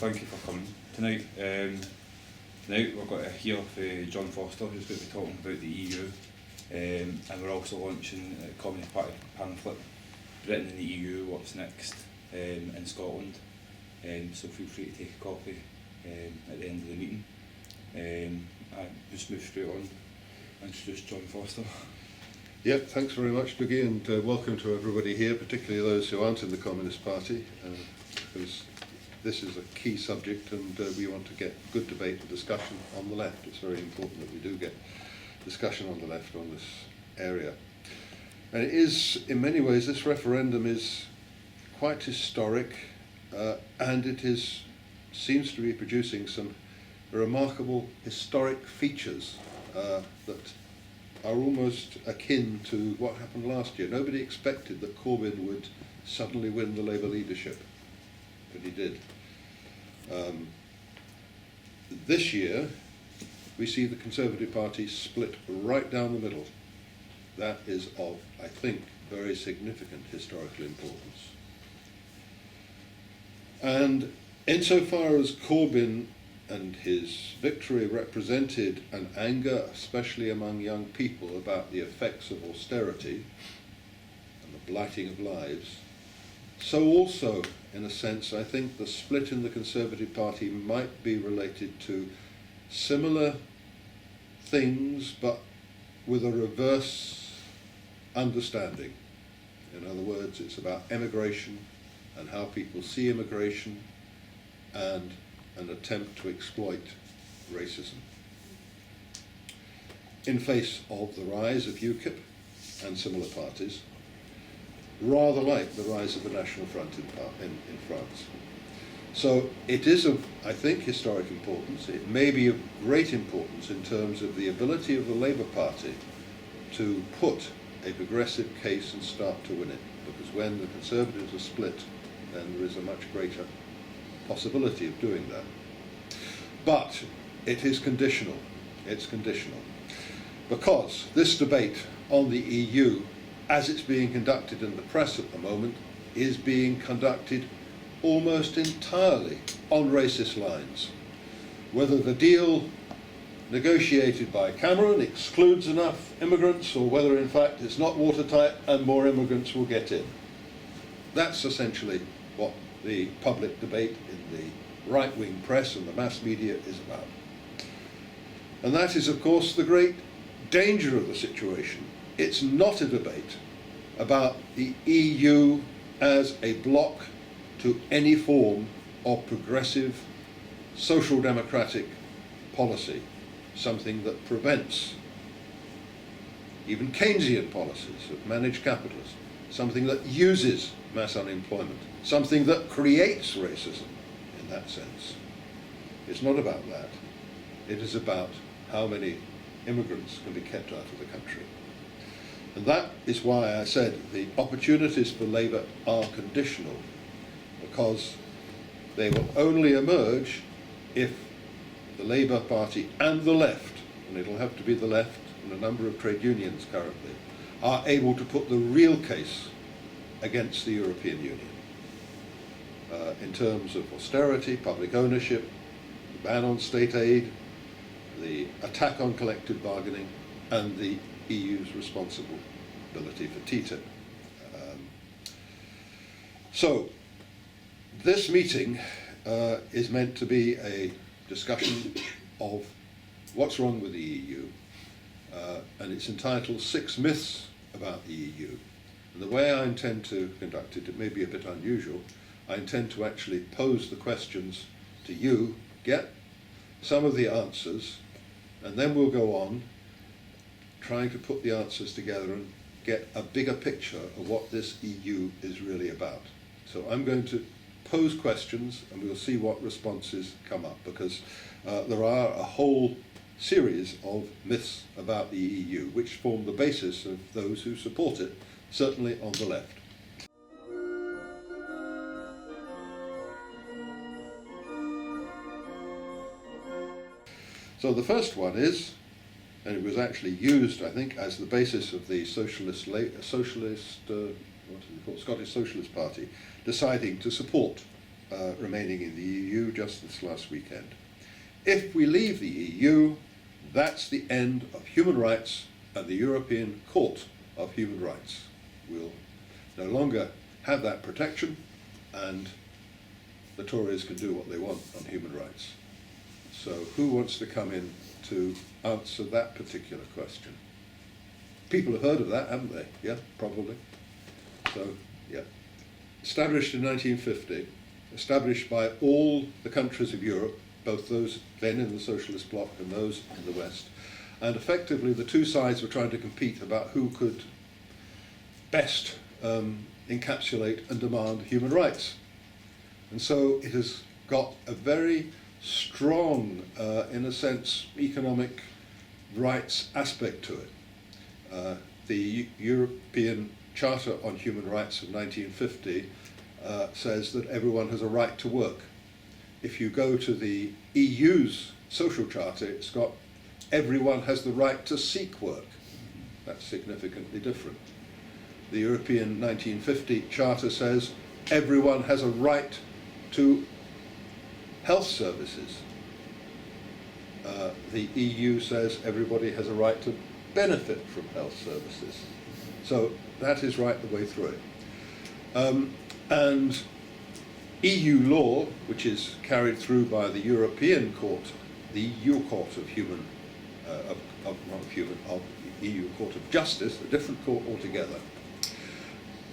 thank you for coming tonight. Tonight we've got to hear from John Foster, who's going to be talking about the EU, and we're also launching a Communist Party pamphlet, Britain in the EU, What's Next, in Scotland. So feel free to take a copy at the end of the meeting. I just move straight on and introduce John Foster. Yep, thanks very much, Dougie, and welcome to everybody here, particularly those who aren't in the Communist Party, because this is a key subject and we want to get good debate and discussion on the left. It's very important that we do get discussion on the left on this area. And it is, in many ways, this referendum is quite historic, and it seems to be producing some remarkable historic features that are almost akin to what happened last year. Nobody expected that Corbyn would suddenly win the Labour leadership, but he did. This year, we see the Conservative Party split right down the middle. That is of, I think, very significant historical importance. And insofar as Corbyn and his victory represented an anger, especially among young people, about the effects of austerity and the blighting of lives, so also, in a sense, I think the split in the Conservative Party might be related to similar things, but with a reverse understanding. In other words, it's about emigration and how people see immigration and an attempt to exploit racism. In face of the rise of UKIP and similar parties, rather like the rise of the National Front in France. So it is of, I think, historic importance. It may be of great importance in terms of the ability of the Labour Party to put a progressive case and start to win it, because when the Conservatives are split, then there is a much greater possibility of doing that. But it is conditional. It's conditional. Because this debate on the EU, as it's being conducted in the press at the moment, is being conducted almost entirely on racist lines. Whether the deal negotiated by Cameron excludes enough immigrants, or whether in fact it's not watertight and more immigrants will get in. That's essentially what the public debate in the right-wing press and the mass media is about. And that is, of course, the great danger of the situation. It's not a debate about the EU as a bloc to any form of progressive social democratic policy, something that prevents even Keynesian policies of managed capitalism, something that uses mass unemployment, something that creates racism in that sense. It's not about that. It is about how many immigrants can be kept out of the country. And that is why I said the opportunities for Labour are conditional, because they will only emerge if the Labour Party and the left, and it'll have to be the left and a number of trade unions currently, are able to put the real case against the European Union in terms of austerity, public ownership, the ban on state aid, the attack on collective bargaining, and the EU's responsibility for TTIP. So this meeting is meant to be a discussion of what's wrong with the EU, and it's entitled 6 Myths About the EU. And the way I intend to conduct it, it may be a bit unusual, I intend to actually pose the questions to you, get some of the answers, and then we'll go on trying to put the answers together and get a bigger picture of what this EU is really about. So I'm going to pose questions and we'll see what responses come up, because there are a whole series of myths about the EU which form the basis of those who support it, certainly on the left. So the first one is, and it was actually used, I think, as the basis of the Scottish Socialist Party deciding to support remaining in the EU just this last weekend. If we leave the EU, that's the end of human rights and the European Court of Human Rights. We'll no longer have that protection, and the Tories can do what they want on human rights. So who wants to come in to answer that particular question? People have heard of that, haven't they? Yeah, probably. So, yeah. Established in 1950, established by all the countries of Europe, both those then in the socialist bloc and those in the West, and effectively the two sides were trying to compete about who could best encapsulate and demand human rights. And so it has got a very strong, in a sense, economic rights aspect to it. The European Charter on Human Rights of 1950 says that everyone has a right to work. If you go to the EU's social charter, it's got everyone has the right to seek work. That's significantly different. The European 1950 Charter says everyone has a right to health services. The EU says everybody has a right to benefit from health services. So that is right the way through it. And EU law, which is carried through by the European Court, the EU Court of Human, of EU Court of Justice, a different court altogether,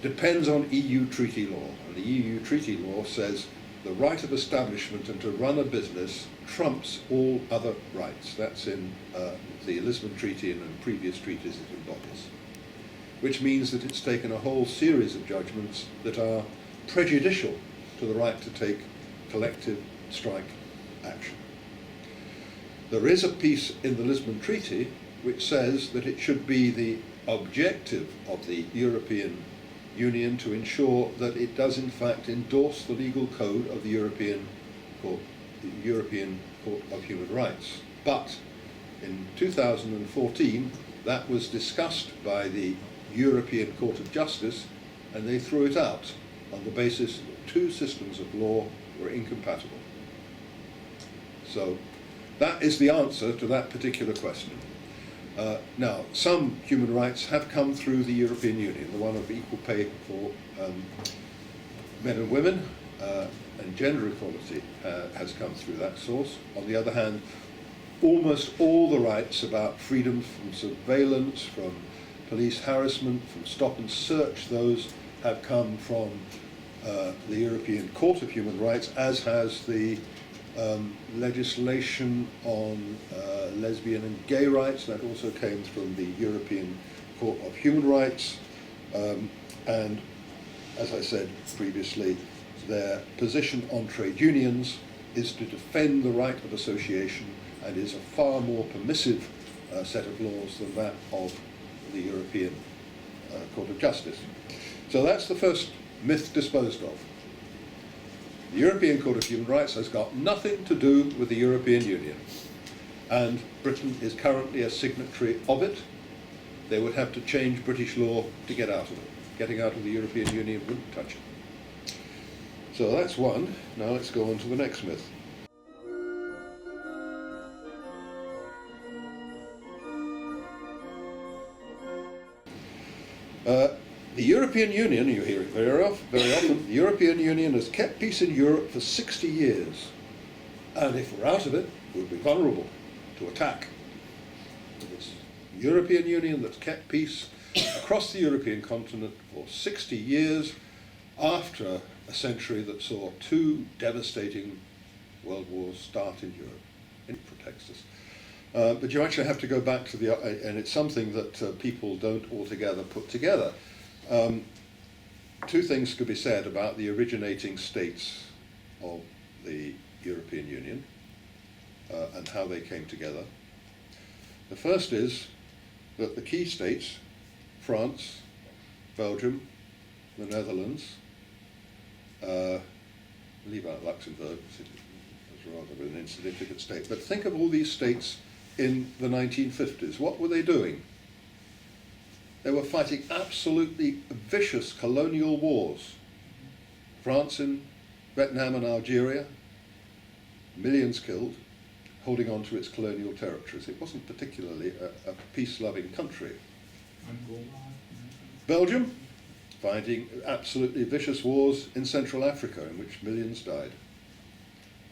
depends on EU treaty law. And the EU treaty law says the right of establishment and to run a business trumps all other rights. That's in the Lisbon Treaty and in previous treaties it embodies. Which means that it's taken a whole series of judgments that are prejudicial to the right to take collective strike action. There is a piece in the Lisbon Treaty which says that it should be the objective of the European Union to ensure that it does in fact endorse the legal code of the European Court of Human Rights. But in 2014 that was discussed by the European Court of Justice and they threw it out on the basis that two systems of law were incompatible. So that is the answer to that particular question. Now, some human rights have come through the European Union. The one of equal pay for men and women and gender equality has come through that source. On the other hand, almost all the rights about freedom from surveillance, from police harassment, from stop and search, those have come from the European Court of Human Rights, as has the legislation on lesbian and gay rights. That also came from the European Court of Human Rights. And as I said previously, their position on trade unions is to defend the right of association and is a far more permissive set of laws than that of the European Court of Justice. So that's the first myth disposed of. The European Court of Human Rights has got nothing to do with the European Union, and Britain is currently a signatory of it. They would have to change British law to get out of it. Getting out of the European Union wouldn't touch it. So that's one. Now let's go on to the next myth. The European Union, you hear it very often, the European Union has kept peace in Europe for 60 years. And if we're out of it, we'll be vulnerable to attack. It's the European Union that's kept peace across the European continent for 60 years after a century that saw two devastating world wars start in Europe. It protects us. But you actually have to go back to and it's something that people don't altogether put together. Two things could be said about the originating states of the European Union and how they came together. The first is that the key states, France, Belgium, the Netherlands, leave out Luxembourg, it's rather an insignificant state, but think of all these states in the 1950s. What were they doing? They were fighting absolutely vicious colonial wars. France in Vietnam and Algeria, millions killed, holding on to its colonial territories. It wasn't particularly a peace-loving country. Belgium, fighting absolutely vicious wars in Central Africa in which millions died.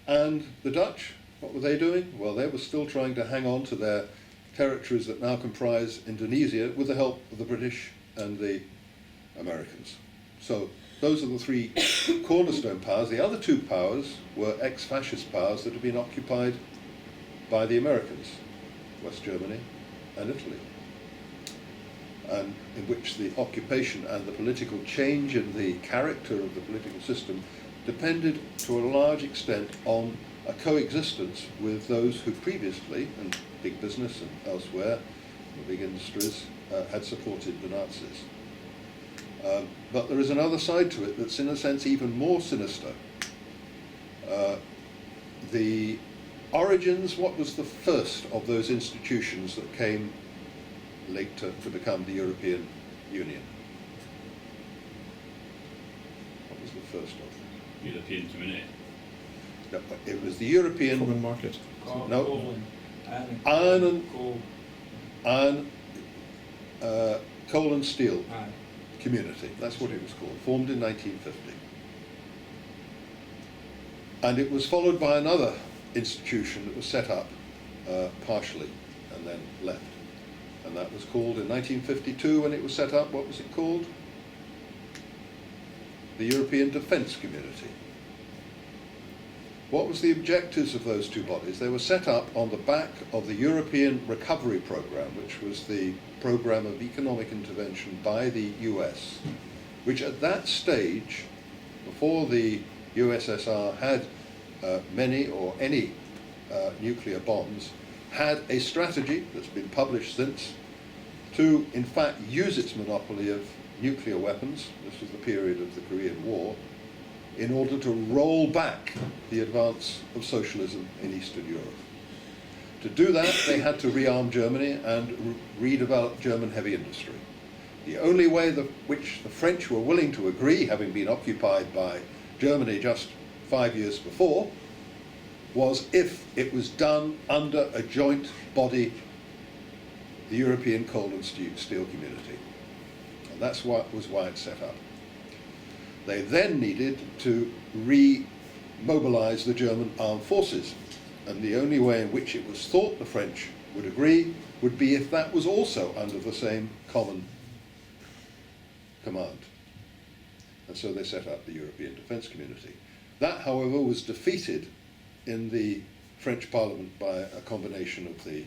And the Dutch, what were they doing? Well, they were still trying to hang on to their territories that now comprise Indonesia with the help of the British and the Americans. So those are the three cornerstone powers. The other two powers were ex-fascist powers that had been occupied by the Americans, West Germany and Italy, and in which the occupation and the political change in the character of the political system depended to a large extent on a coexistence with those who previously, and big business and elsewhere, the big industries, had supported the Nazis. But there is another side to it that's in a sense even more sinister. The origins, what was the first of those institutions that came later to become the European Union? What was the first of them? European Community. No, it was the European... Common market. No. Coal and Steel Community. That's what it was called. Formed in 1950. And it was followed by another institution that was set up partially and then left. And that was called, in 1952, when it was set up, what was it called? The European Defence Community. What was the objectives of those two bodies? They were set up on the back of the European Recovery Programme, which was the programme of economic intervention by the US, which at that stage, before the USSR had many or any nuclear bombs, had a strategy that's been published since to, in fact, use its monopoly of nuclear weapons, this was the period of the Korean War, in order to roll back the advance of socialism in Eastern Europe. To do that, they had to rearm Germany and redevelop German heavy industry. The only way which the French were willing to agree, having been occupied by Germany just 5 years before, was if it was done under a joint body, the European Coal and Steel Community. And that's why it's set up. They then needed to remobilize the German armed forces. And the only way in which it was thought the French would agree would be if that was also under the same common command. And so they set up the European Defence Community. That, however, was defeated in the French Parliament by a combination of the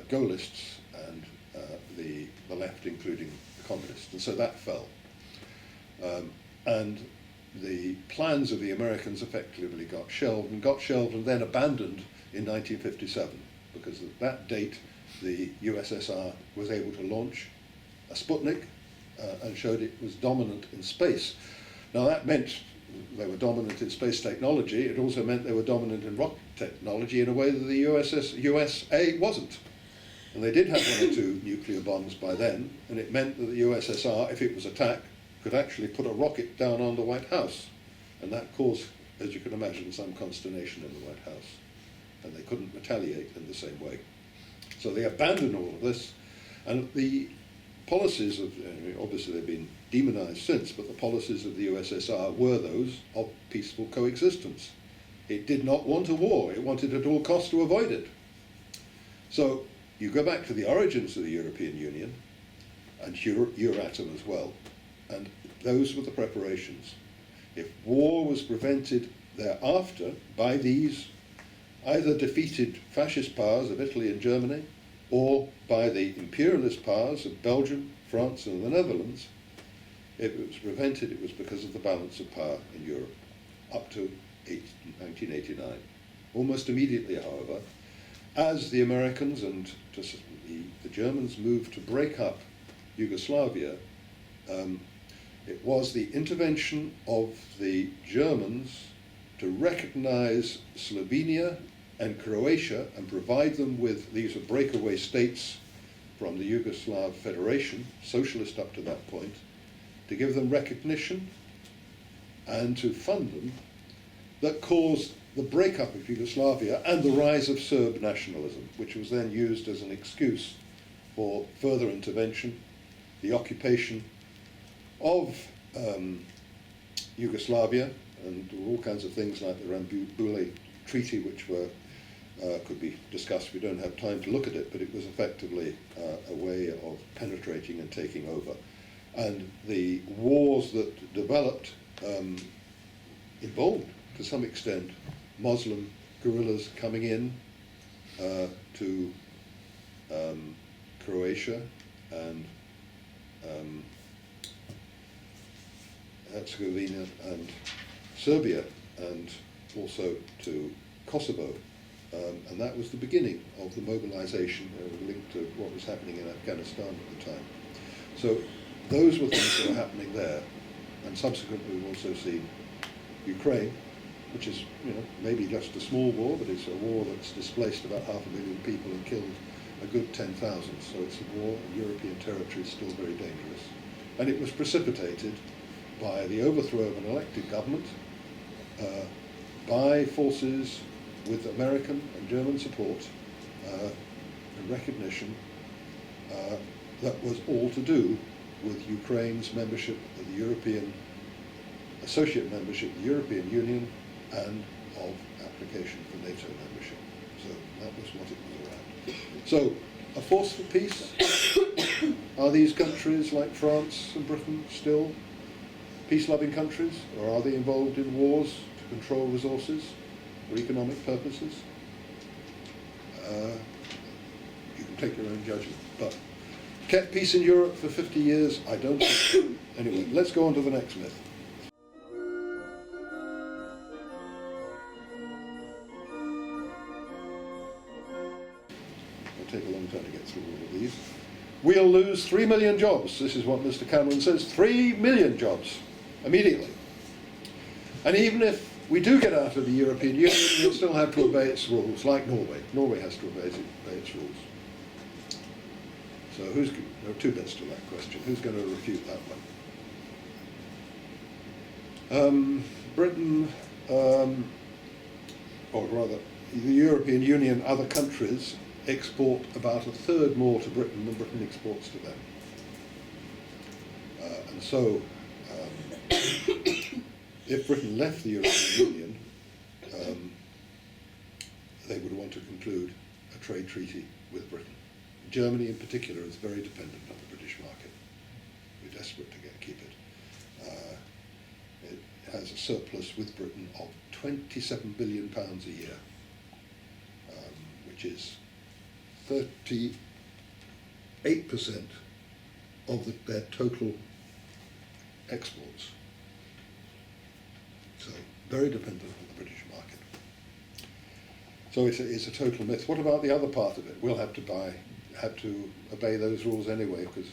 Gaullists and the left, including the communists. And so that fell. And the plans of the Americans effectively got shelved and then abandoned in 1957, because at that date the USSR was able to launch a Sputnik and showed it was dominant in space. Now that meant they were dominant in space technology. It also meant they were dominant in rocket technology in a way that the USA wasn't. And they did have one or two nuclear bombs by then, and it meant that the USSR, if it was attacked, could actually put a rocket down on the White House. And that caused, as you can imagine, some consternation in the White House. And they couldn't retaliate in the same way. So they abandoned all of this. And the policies of, obviously they've been demonized since, but the policies of the USSR were those of peaceful coexistence. It did not want a war. It wanted at all costs to avoid it. So you go back to the origins of the European Union, and Euratom as well, and those were the preparations. If war was prevented thereafter by these either defeated fascist powers of Italy and Germany, or by the imperialist powers of Belgium, France and the Netherlands, if it was prevented, it was because of the balance of power in Europe, up to 1989. Almost immediately, however, as the Americans and the Germans moved to break up Yugoslavia, it was the intervention of the Germans to recognize Slovenia and Croatia and provide them with, these were breakaway states from the Yugoslav Federation, socialist up to that point, to give them recognition and to fund them that caused the breakup of Yugoslavia and the rise of Serb nationalism, which was then used as an excuse for further intervention, the occupation of Yugoslavia, and all kinds of things like the Rambouillet Treaty, which were could be discussed. We don't have time to look at it, but it was effectively a way of penetrating and taking over. And the wars that developed involved, to some extent, Muslim guerrillas coming in to Croatia and Herzegovina and Serbia, and also to Kosovo. And that was the beginning of the mobilization linked to what was happening in Afghanistan at the time. So those were things that were happening there. And subsequently we've also seen Ukraine, which is, you know, maybe just a small war, but it's a war that's displaced about 500,000 people and killed a good 10,000. So it's a war, and European territory is still very dangerous. And it was precipitated by the overthrow of an elected government, by forces with American and German support and recognition that was all to do with Ukraine's membership of the European, associate membership of the European Union, and of application for NATO membership. So that was what it was around. So a force for peace. Are these countries like France and Britain still peace-loving countries, or are they involved in wars to control resources for economic purposes? You can take your own judgment. But kept peace in Europe for 50 years? I don't think so. Anyway, let's go on to the next myth. It'll take a long time to get through all of these. We'll lose 3 million jobs. This is what Mr. Cameron says. 3 million jobs immediately. And even if we do get out of the European Union, we'll still have to obey its rules, like Norway. Norway has to obey its rules. So there are two bits to that question. Who's going to refute that one? Britain, or rather, the European Union, other countries export about a third more to Britain than Britain exports to them. And so, if Britain left the European Union, they would want to conclude a trade treaty with Britain. Germany in particular is very dependent on the British market. We're desperate to keep it. It has a surplus with Britain of £27 billion a year, which is 38% of their total exports. So very dependent on the British market. So it's a total myth. What about the other part of it? We'll have to obey those rules anyway, because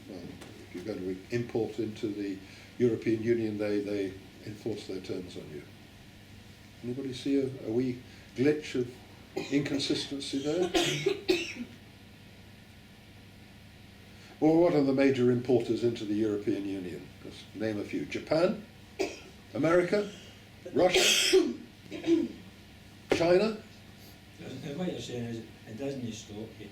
if you're going to import into the European Union, they enforce their terms on you. Anybody see a wee glitch of inconsistency there? Well, what are the major importers into the European Union? Just name a few. Japan, America, Russia, China. What you're saying is it doesn't stop you.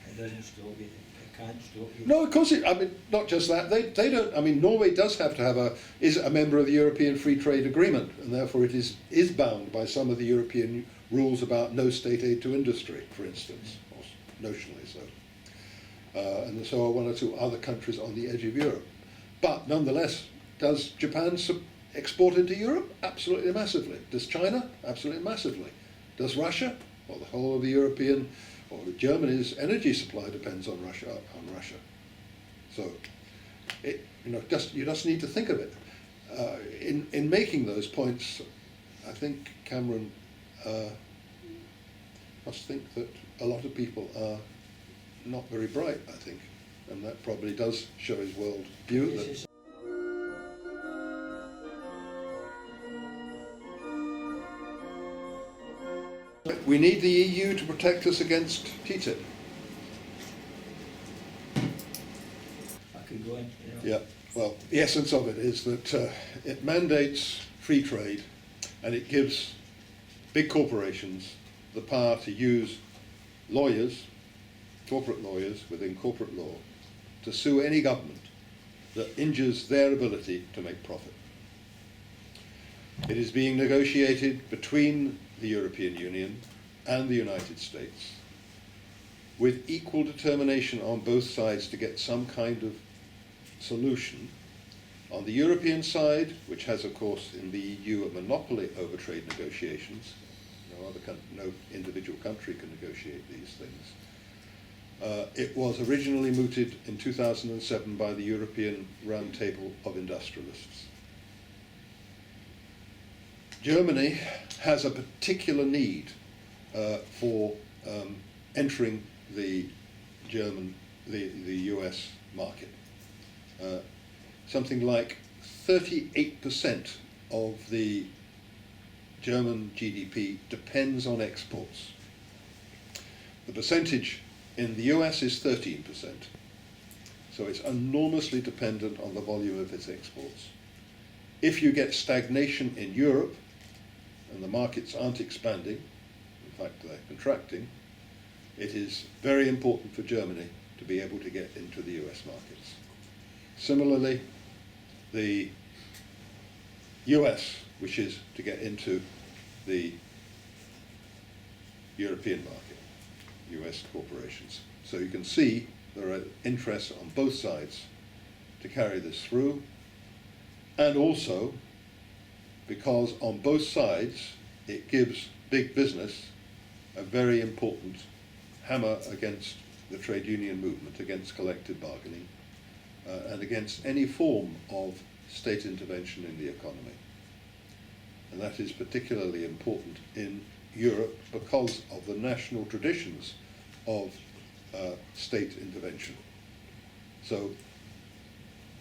It doesn't stop you. It can't stop you. No, of course I mean, not just that. They don't. I mean, Norway does have to have is a member of the European Free Trade Agreement, and therefore it is bound by some of the European rules about no state aid to industry, for instance, or notionally so. And so are one or two other countries on the edge of Europe. But nonetheless, does Japan export into Europe? Absolutely massively. Does China? Absolutely massively. Does Russia? Well, the whole of the European, or Germany's energy supply depends on Russia. So, you just need to think of it. In making those points, I think Cameron must think that a lot of people are not very bright, I think, and that probably does show his world view. We need the EU to protect us against TTIP. I could go on. Yeah, well, the essence of it is that it mandates free trade and it gives big corporations the power to use lawyers, corporate lawyers within corporate law, to sue any government that injures their ability to make profit. It is being negotiated between the European Union and the United States with equal determination on both sides to get some kind of solution. On the European side, which has of course in the EU a monopoly over trade negotiations, no individual country can negotiate these things. It was originally mooted in 2007 by the European Roundtable of Industrialists. Germany has a particular need for entering the US market. Something like 38% of the German GDP depends on exports. The percentage in the US is 13%, so it's enormously dependent on the volume of its exports. If you get stagnation in Europe, and the markets aren't expanding, in fact they're contracting, it is very important for Germany to be able to get into the US markets. Similarly, the US wishes to get into the European market, US corporations. So you can see there are interests on both sides to carry this through, and also because on both sides it gives big business a very important hammer against the trade union movement, against collective bargaining, and against any form of state intervention in the economy. And that is particularly important in Europe because of the national traditions of state intervention. So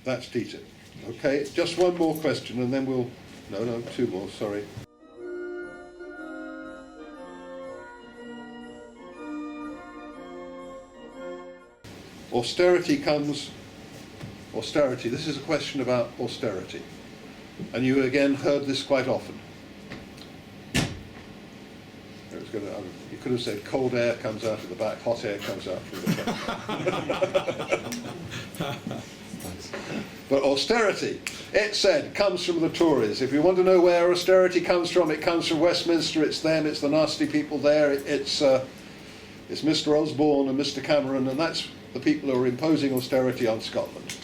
that's TTIP. Okay, just one more question and then we'll, no, two more, sorry. Austerity, this is a question about austerity. And you again heard this quite often. You could have said cold air comes out of the back, hot air comes out from the front. But austerity, it said, comes from the Tories. If you want to know where austerity comes from, it comes from Westminster. It's them, it's the nasty people there. It's Mr. Osborne and Mr. Cameron, and that's the people who are imposing austerity on Scotland.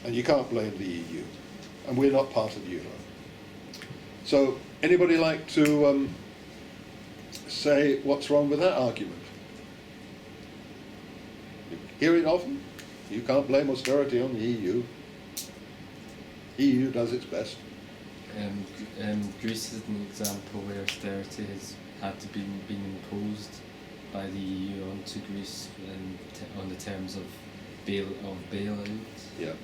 And you can't blame the EU. And we're not part of the Euro. So, anybody like to say what's wrong with that argument? You hear it often? You can't blame austerity on the EU. EU does its best. Greece is an example where austerity has had to be imposed by the EU onto Greece on the terms of bailout. Yeah.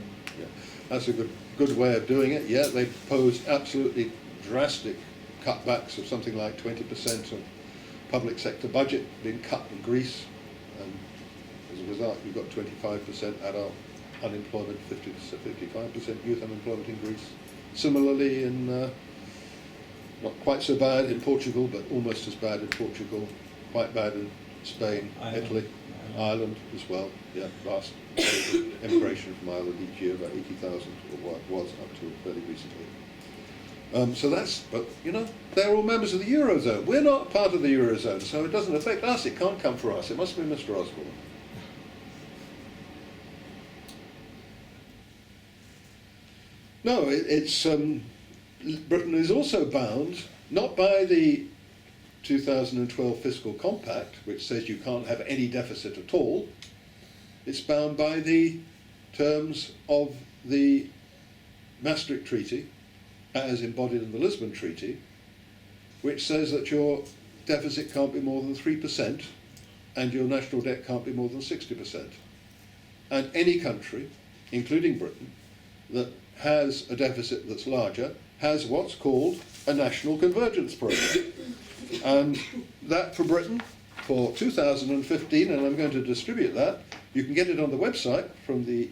That's a good way of doing it. Yeah, they've proposed absolutely drastic cutbacks of something like 20% of public sector budget being cut in Greece, and as a result you've got 25% adult unemployment, 55% youth unemployment in Greece. Similarly in, not quite so bad in Portugal, but almost as bad in Portugal, quite bad in Spain, Italy, Ireland as well. Yeah, vast immigration from Ireland each year, about 80,000, or what was up to fairly recently. So that's, but you know, they're all members of the Eurozone. We're not part of the Eurozone, so it doesn't affect us. It can't come for us. It must be Mr. Osborne. No, it's Britain is also bound not by the 2012 Fiscal Compact, which says you can't have any deficit at all. It's bound by the terms of the Maastricht Treaty, as embodied in the Lisbon Treaty, which says that your deficit can't be more than 3% and your national debt can't be more than 60%. And any country, including Britain, that has a deficit that's larger has what's called a national convergence programme. And that for Britain, for 2015, and I'm going to distribute that, you can get it on the website from the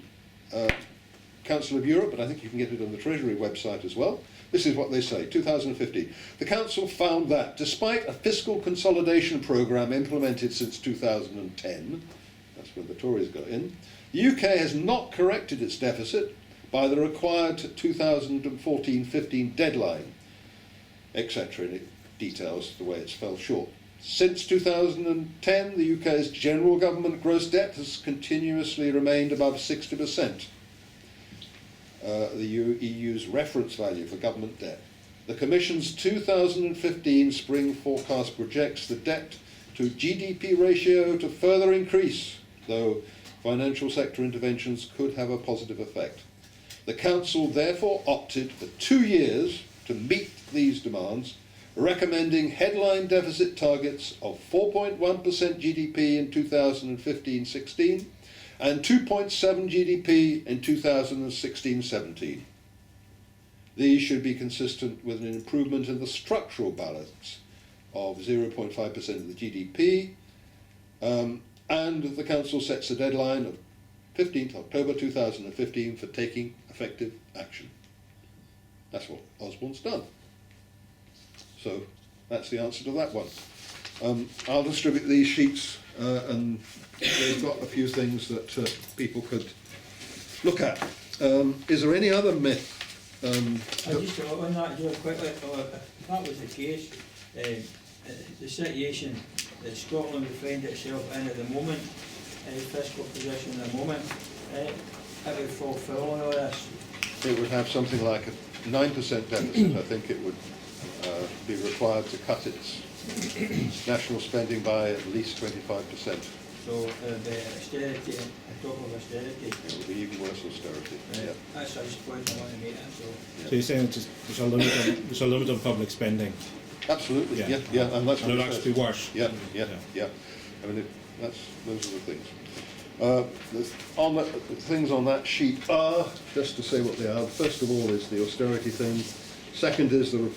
Council of Europe, but I think you can get it on the Treasury website as well. This is what they say, 2015. The Council found that, despite a fiscal consolidation programme implemented since 2010, that's when the Tories got in, the UK has not corrected its deficit by the required 2014-15 deadline, etc. And it details the way it's fell short. Since 2010, the UK's general government gross debt has continuously remained above 60%, the EU's reference value for government debt. The Commission's 2015 spring forecast projects the debt to GDP ratio to further increase, though financial sector interventions could have a positive effect. The Council therefore opted for 2 years to meet these demands, recommending headline deficit targets of 4.1% GDP in 2015-16 and 2.7 GDP in 2016-17. These should be consistent with an improvement in the structural balance of 0.5% of the GDP, and the Council sets a deadline of 15th October 2015 for taking effective action. That's what Osborne's done. So that's the answer to that one. I'll distribute these sheets, and they've got a few things that people could look at. Is there any other myth? I just on that, Joe, quickly, if that was the case, the situation that Scotland would find itself in at the moment, fiscal position at the moment, it would fulfil all this. It would have something like a 9% deficit. I think it would be required to cut its national spending by at least 25%. So the austerity, on top of austerity. It would be even worse austerity. Right. Yeah. That's the point I want to make. So. Yeah. So you're saying there's a limit on public spending? Absolutely. Yeah. Yeah. And that's And what it'll actually be worse. Yeah. I mean, those are the things. On the things on that sheet are, just to say what they are, first of all is the austerity thing, second is the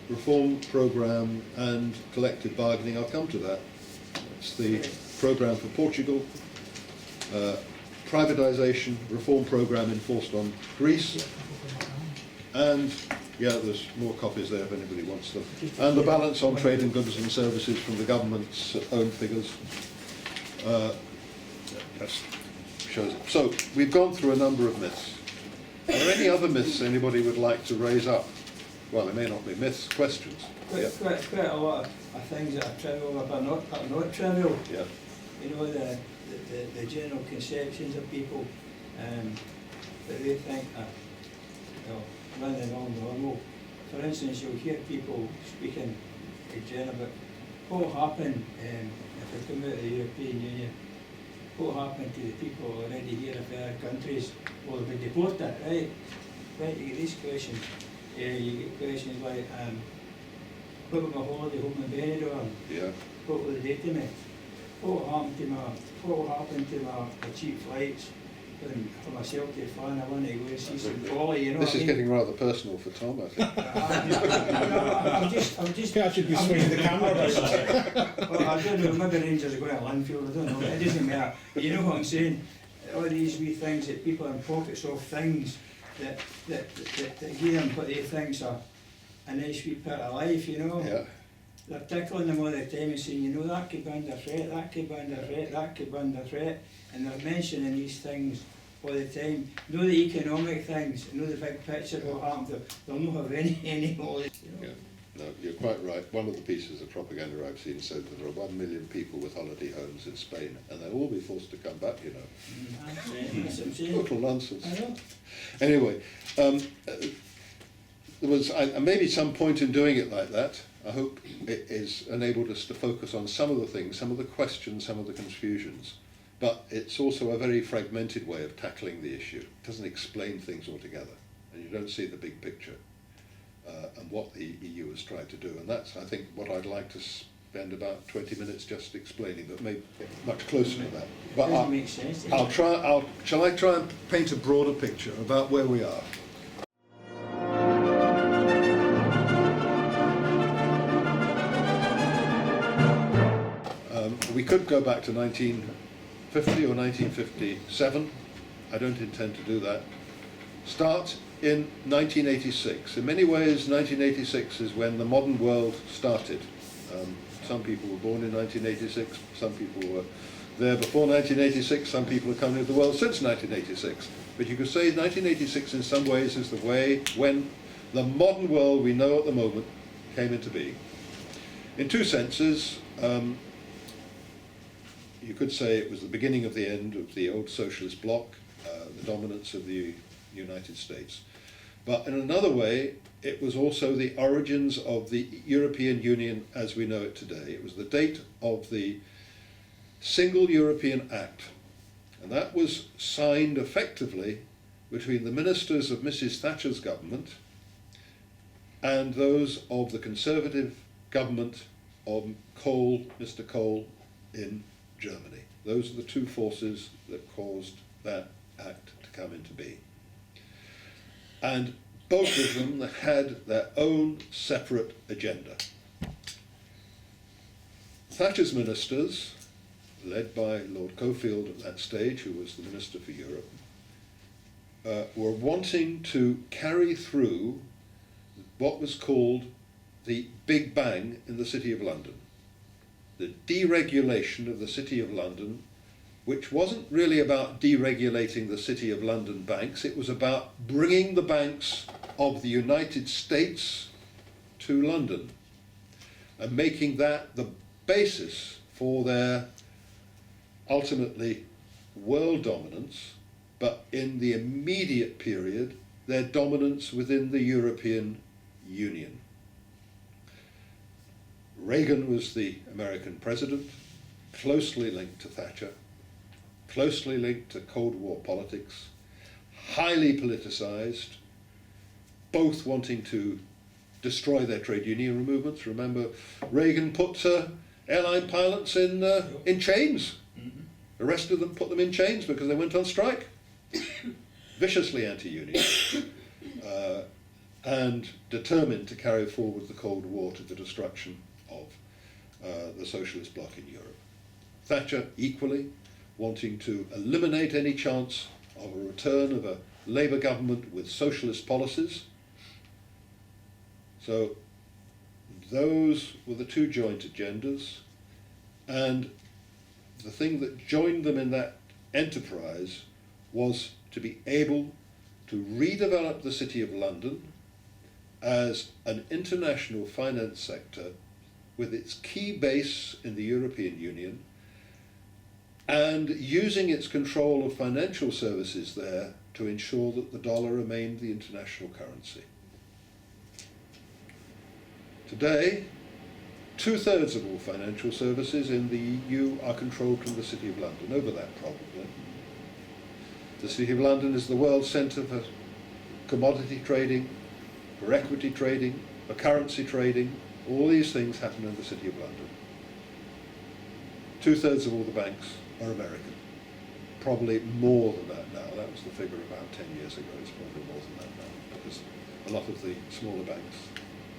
reform programme and collective bargaining. I'll come to that. It's the programme for Portugal, privatisation, reform programme enforced on Greece, and yeah, there's more copies there if anybody wants them, and the balance on trade and goods and services from the government's own figures. That shows it. So we've gone through a number of myths. Are there any other myths anybody would like to raise up? Well, they may not be myths, questions. Quite a lot of things that are trivial, but not trivial. Yeah. You know, the general conceptions of people that they think are, running on normal. For instance, you'll hear people speaking again about what will happen if we come out of the European Union. What will happen to the people already here in other countries? Will they be deported, right? Right, you get these questions. You get questions like, what will my holiday home in Benidorm? Yeah. What will they do to me? What will happen to my cheap flights for myself to fly? I want to go and see some Polly, you know. This is getting rather personal for Tom, I think. I'm just. I should be swinging the camera about. Well, I don't know, maybe Rangers are going to Linfield, I don't know, it doesn't matter. But you know what I'm saying? All these wee things that people are in pockets of things that give them what they think are a nice wee part of life, you know. Yeah. They're tickling them all the time and saying, you know, that could be under threat, that could be under threat, that could be under threat. And they're mentioning these things all the time. Know the economic things, know the big picture of what happened to them. They'll not have any knowledge. You know. Yeah. No, you're quite right. One of the pieces of propaganda I've seen said that there are 1 million people with holiday homes in Spain, and they'll all be forced to come back, you know. That's what I'm saying. Total nonsense. I know. Anyway, there was maybe some point in doing it like that. I hope it has enabled us to focus on some of the things, some of the questions, some of the confusions. But it's also a very fragmented way of tackling the issue. It doesn't explain things altogether, and you don't see the big picture and what the EU has tried to do. And that's, I think, what I'd like to spend about 20 minutes just explaining, but maybe much closer to that. But Doesn't make sense to me. shall I try and paint a broader picture about where we are? We could go back to 1950 or 1957. I don't intend to do that, start in 1986. In many ways, 1986 is when the modern world started. Some people were born in 1986, some people were there before 1986, some people have come into the world since 1986. But you could say 1986 in some ways is the way when the modern world we know at the moment came into being. In two senses, you could say it was the beginning of the end of the old socialist bloc, the dominance of the United States. But in another way, it was also the origins of the European Union as we know it today. It was the date of the Single European Act, and that was signed effectively between the ministers of Mrs. Thatcher's government and those of the Conservative government of Mr. Kohl in Germany. Those are the two forces that caused that act to come into being. And both of them had their own separate agenda. Thatcher's ministers, led by Lord Cockfield at that stage, who was the Minister for Europe, were wanting to carry through what was called the Big Bang in the City of London, the deregulation of the City of London, which wasn't really about deregulating the City of London banks, it was about bringing the banks of the United States to London and making that the basis for their ultimately world dominance, but in the immediate period, their dominance within the European Union. Reagan was the American president, closely linked to Thatcher, closely linked to Cold War politics, highly politicized, both wanting to destroy their trade union movements. Remember, Reagan put airline pilots in chains, arrested them, put them in chains because they went on strike. Viciously anti-union, and determined to carry forward the Cold War to the destruction of the socialist bloc in Europe. Thatcher equally wanting to eliminate any chance of a return of a Labour government with socialist policies. So those were the two joint agendas, and the thing that joined them in that enterprise was to be able to redevelop the City of London as an international finance sector with its key base in the European Union, and using its control of financial services there to ensure that the dollar remained the international currency. Today, 2/3 of all financial services in the EU are controlled from the City of London, over that probably. The City of London is the world centre for commodity trading, for equity trading, for currency trading. All these things happen in the City of London. 2/3 of all the banks are American. Probably more than that now. That was the figure about 10 years ago. It's probably more than that now, because a lot of the smaller banks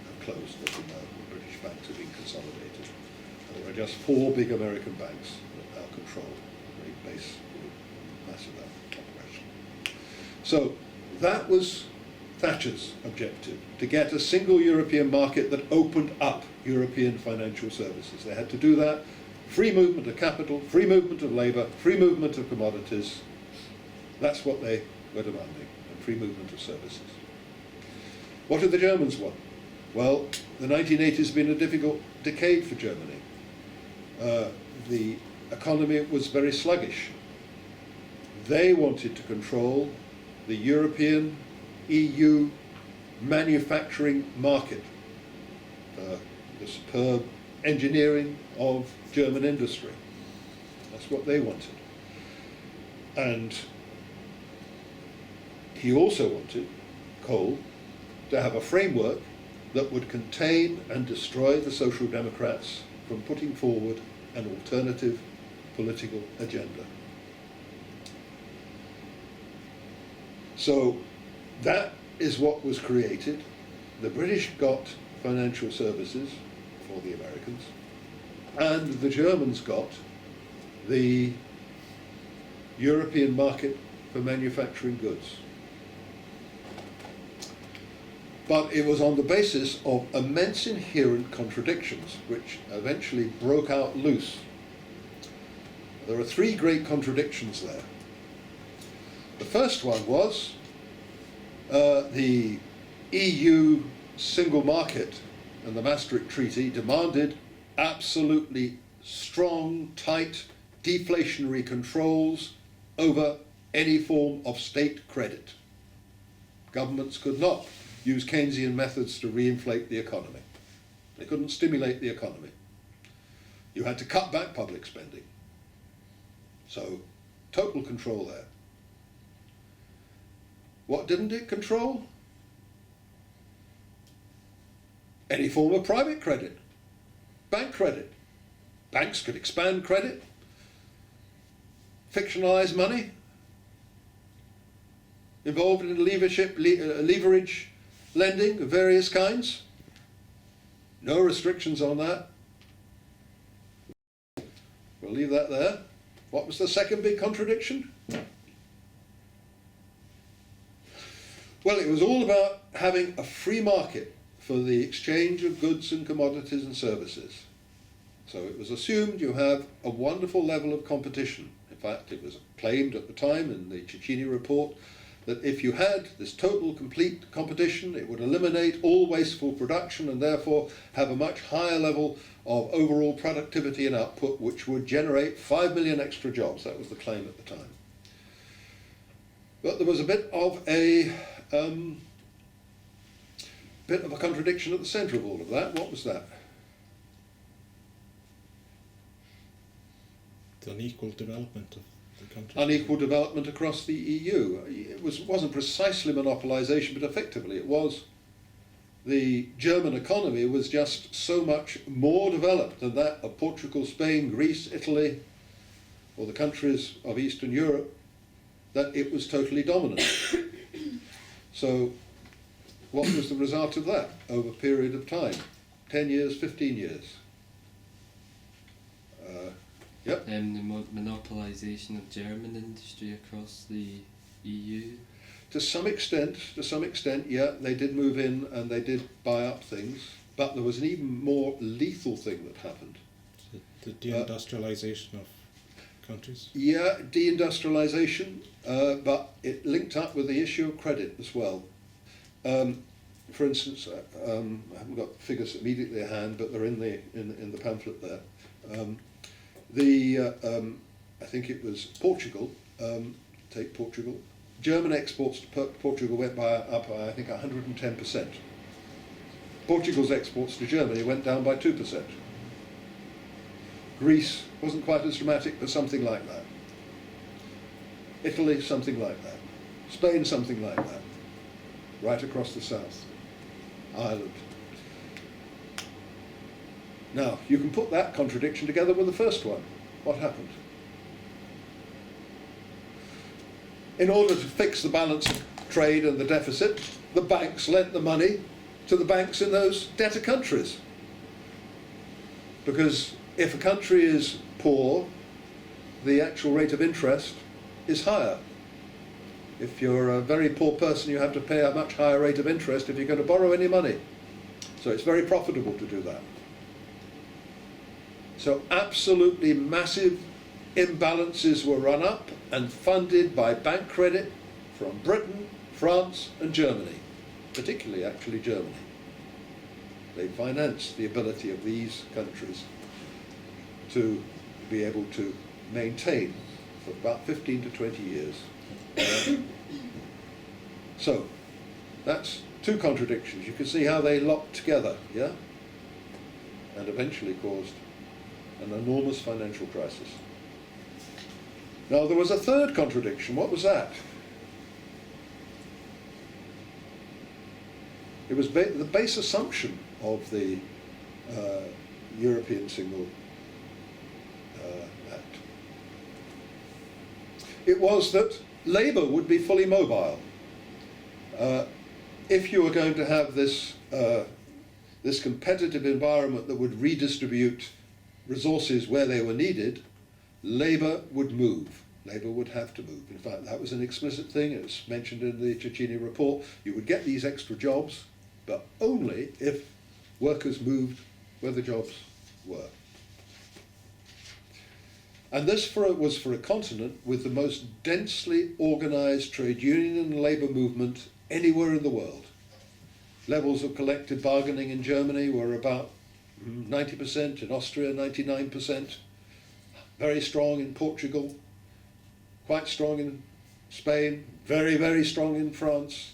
have closed, as you know. The British banks have been consolidated. And there are just 4 big American banks that now control a great base, massive operation. So that was Thatcher's objective, to get a single European market that opened up European financial services. They had to do that. Free movement of capital, free movement of labour, free movement of commodities. That's what they were demanding, and free movement of services. What did the Germans want? Well, the 1980s have been a difficult decade for Germany. The economy was very sluggish. They wanted to control the European EU manufacturing market, the superb engineering of German industry. That's what they wanted. And he also wanted, Kohl, to have a framework that would contain and destroy the Social Democrats from putting forward an alternative political agenda. So that is what was created. The British got financial services for the Americans, and the Germans got the European market for manufacturing goods. But it was on the basis of immense inherent contradictions, which eventually broke out loose. There are three great contradictions there. The first one was the EU single market and the Maastricht Treaty demanded absolutely strong, tight, deflationary controls over any form of state credit. Governments could not use Keynesian methods to reinflate the economy. They couldn't stimulate the economy. You had to cut back public spending. So, total control there. What didn't it control? Any form of private credit, bank credit. Banks could expand credit, fictionalize money, involved in leverage lending of various kinds. No restrictions on that. We'll leave that there. What was the second big contradiction? Well, it was all about having a free market for the exchange of goods and commodities and services. So it was assumed you have a wonderful level of competition. In fact, it was claimed at the time in the Cecchini report that if you had this total, complete competition, it would eliminate all wasteful production and therefore have a much higher level of overall productivity and output, which would generate 5 million extra jobs. That was the claim at the time. But there was a bit of a contradiction at the centre of all of that. What was that? The unequal development of the country. Unequal development across the EU. It wasn't precisely monopolisation, but effectively it was. The German economy was just so much more developed than that of Portugal, Spain, Greece, Italy, or the countries of Eastern Europe, that it was totally dominant. So what was the result of that over a period of time? 10 years, 15 years? Yep. The monopolisation of German industry across the EU. To some extent, yeah, they did move in and they did buy up things, but there was an even more lethal thing that happened. The deindustrialisation of countries. Yeah, deindustrialisation, but it linked up with the issue of credit as well. For instance, I haven't got figures immediately at hand, but they're in the pamphlet there. I think it was Portugal. Take Portugal. German exports to Portugal went up by I think 110%. Portugal's exports to Germany went down by 2%. Greece wasn't quite as dramatic, but something like that. Italy, something like that. Spain, something like that. Right across the south. Ireland. Now, you can put that contradiction together with the first one. What happened? In order to fix the balance of trade and the deficit, the banks lent the money to the banks in those debtor countries. Because if a country is poor, the actual rate of interest is higher. If you're a very poor person, you have to pay a much higher rate of interest if you're going to borrow any money. So it's very profitable to do that. So absolutely massive imbalances were run up and funded by bank credit from Britain, France and Germany, particularly actually Germany. They financed the ability of these countries to be able to maintain for about 15 to 20 years. So that's two contradictions. You can see how they locked together, yeah? And eventually caused an enormous financial crisis. Now there was a third contradiction. What was that? It was the base assumption of the European Single Act. It was that labour would be fully mobile. If you were going to have this competitive environment that would redistribute resources where they were needed, labour would move. Labour would have to move. In fact, that was an explicit thing. It was mentioned in the Cecchini report. You would get these extra jobs, but only if workers moved where the jobs were. And this was for a continent with the most densely organised trade union and labour movement anywhere in the world. Levels of collective bargaining in Germany were about 90%, in Austria 99%, very strong in Portugal, quite strong in Spain, very, very strong in France.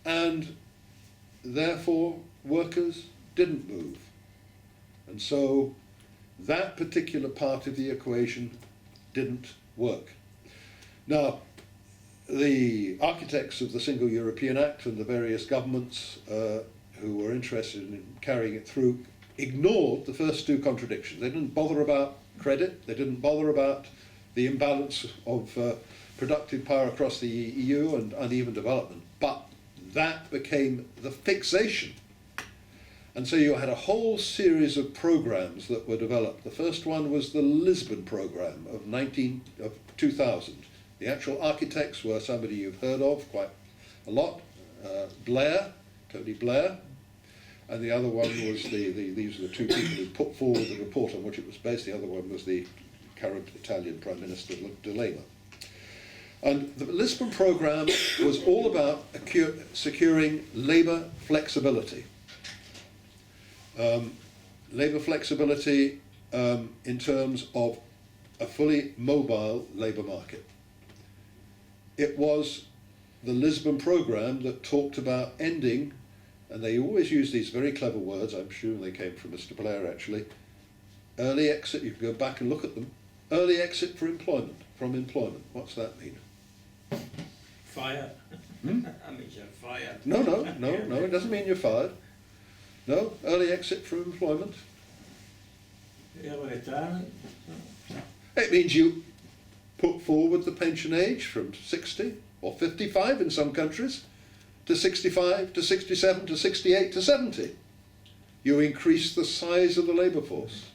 And therefore workers didn't move. And so that particular part of the equation didn't work. Now, the architects of the Single European Act and the various governments who were interested in carrying it through ignored the first two contradictions. They didn't bother about credit, they didn't bother about the imbalance of productive power across the EU and uneven development, but that became the fixation. And so you had a whole series of programs that were developed. The first one was the Lisbon program of 2000. The actual architects were somebody you've heard of quite a lot, Tony Blair, and the other one was these are the two people who put forward the report on which it was based. The other one was the current Italian Prime Minister, D'Alema. And the Lisbon program was all about securing labour flexibility. Labour flexibility in terms of a fully mobile labour market. It was the Lisbon program that talked about ending, and they always use these very clever words, I'm sure they came from Mr. Blair actually, early exit, you can go back and look at them, early exit from employment. What's that mean? Fire. I mean, you're fired. No, it doesn't mean you're fired. No, early exit from employment. Early retirement. It means you put forward the pension age from 60 or 55 in some countries to 65 to 67 to 68 to 70. You increase the size of the labour force.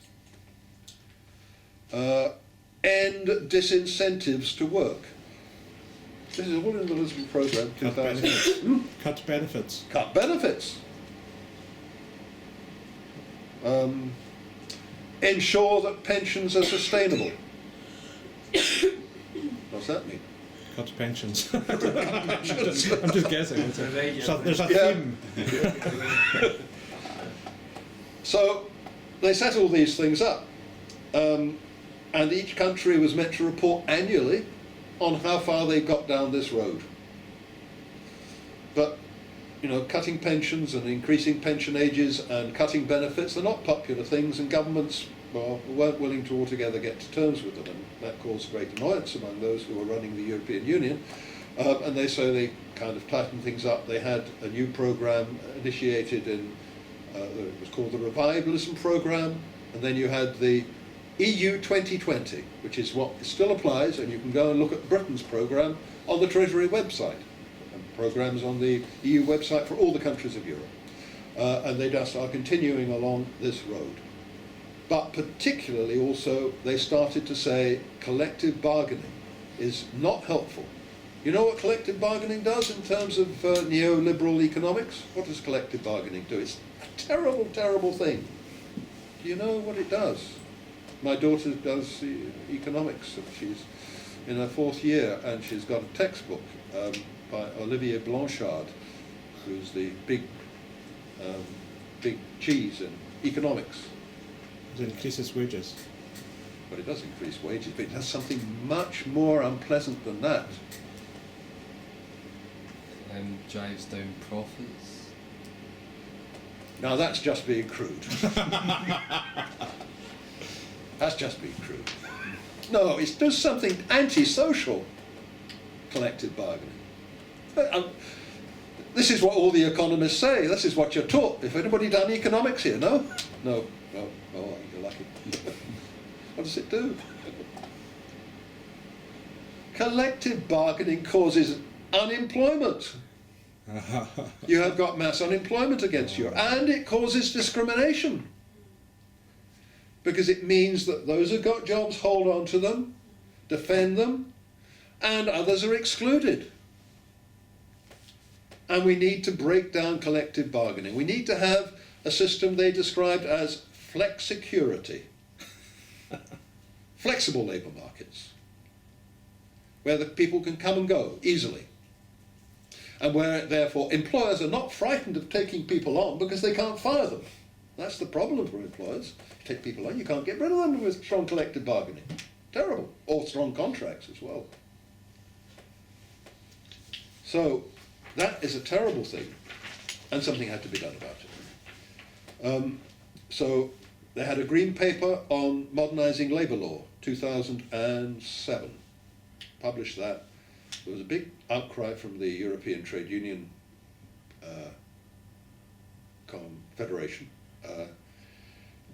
End disincentives to work. This is all in the Lisbon programme. Cut benefits. Cut benefits. Cut benefits. Ensure that pensions are sustainable. What's that mean? Cut pensions. I'm just guessing. There's a theme. So they set all these things up, and each country was meant to report annually on how far they got down this road. But cutting pensions and increasing pension ages and cutting benefits are not popular things, and governments weren't willing to altogether get to terms with them, and that caused great annoyance among those who were running the European Union. And they kind of tightened things up. They had a new program initiated in, it was called the Revivalism Program, and then you had the EU 2020, which is what still applies, and you can go and look at Britain's program on the Treasury website. Programs on the EU website for all the countries of Europe. And they just are continuing along this road. But particularly also, they started to say collective bargaining is not helpful. You know what collective bargaining does in terms of neoliberal economics? What does collective bargaining do? It's a terrible, terrible thing. Do you know what it does? My daughter does economics. She's in her 4th year, and she's got a textbook by Olivier Blanchard, who's the big cheese in economics. It increases wages. But it does increase wages, but it does something much more unpleasant than that. Drives down profits. Now that's just being crude. That's just being crude. No, it does something anti-social, collective bargaining. This is what all the economists say. This is what you're taught. Have anybody done economics here? No? No. Oh, you're lucky. What does it do? Collective bargaining causes unemployment. You have got mass unemployment against you, and it causes discrimination. Because it means that those who've got jobs hold on to them, defend them, and others are excluded. And we need to break down collective bargaining. We need to have a system they described as flexicurity, flexible labour markets, where the people can come and go easily, and where therefore employers are not frightened of taking people on because they can't fire them. That's the problem for employers. You take people on, you can't get rid of them with strong collective bargaining. Terrible. Or strong contracts as well. So that is a terrible thing, and something had to be done about it. So they had a green paper on modernising labour law, 2007. Published that. There was a big outcry from the European Trade Union Confederation,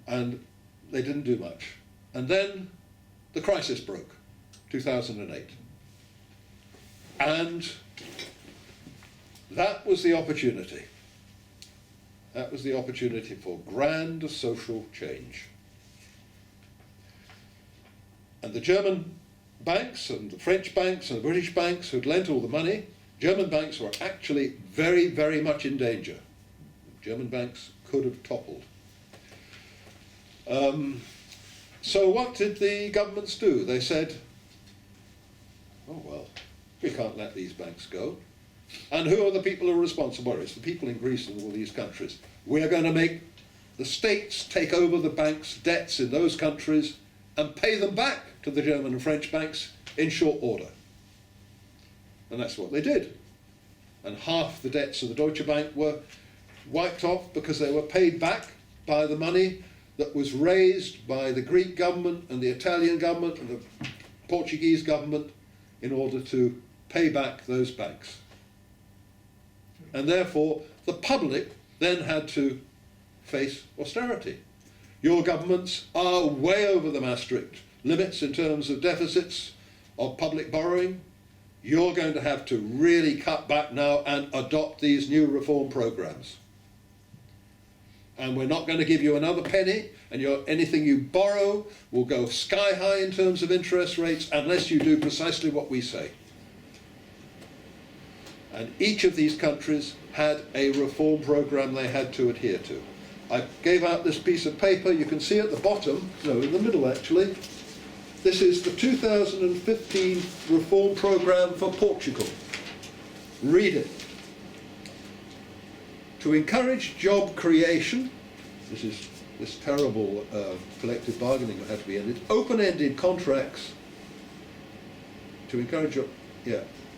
and they didn't do much. And then the crisis broke, 2008. And that was the opportunity. That was the opportunity for grand social change. And the German banks and the French banks and the British banks who'd lent all the money, German banks were actually very, very much in danger. German banks could have toppled. So what did the governments do? They said, oh well, we can't let these banks go. And who are the people who are responsible? It's the people in Greece and all these countries. We are going to make the states take over the banks' debts in those countries and pay them back to the German and French banks in short order. And that's what they did. And half the debts of the Deutsche Bank were wiped off because they were paid back by the money that was raised by the Greek government and the Italian government and the Portuguese government in order to pay back those banks. And therefore, the public then had to face austerity. Your governments are way over the Maastricht limits in terms of deficits of public borrowing. You're going to have to really cut back now and adopt these new reform programs. And we're not going to give you another penny, and anything you borrow will go sky high in terms of interest rates unless you do precisely what we say. And each of these countries had a reform program they had to adhere to. I gave out this piece of paper, you can see at the bottom, no, in the middle actually. This is the 2015 reform program for Portugal. Read it. To encourage job creation, this terrible collective bargaining that had to be ended, open-ended contracts, to encourage,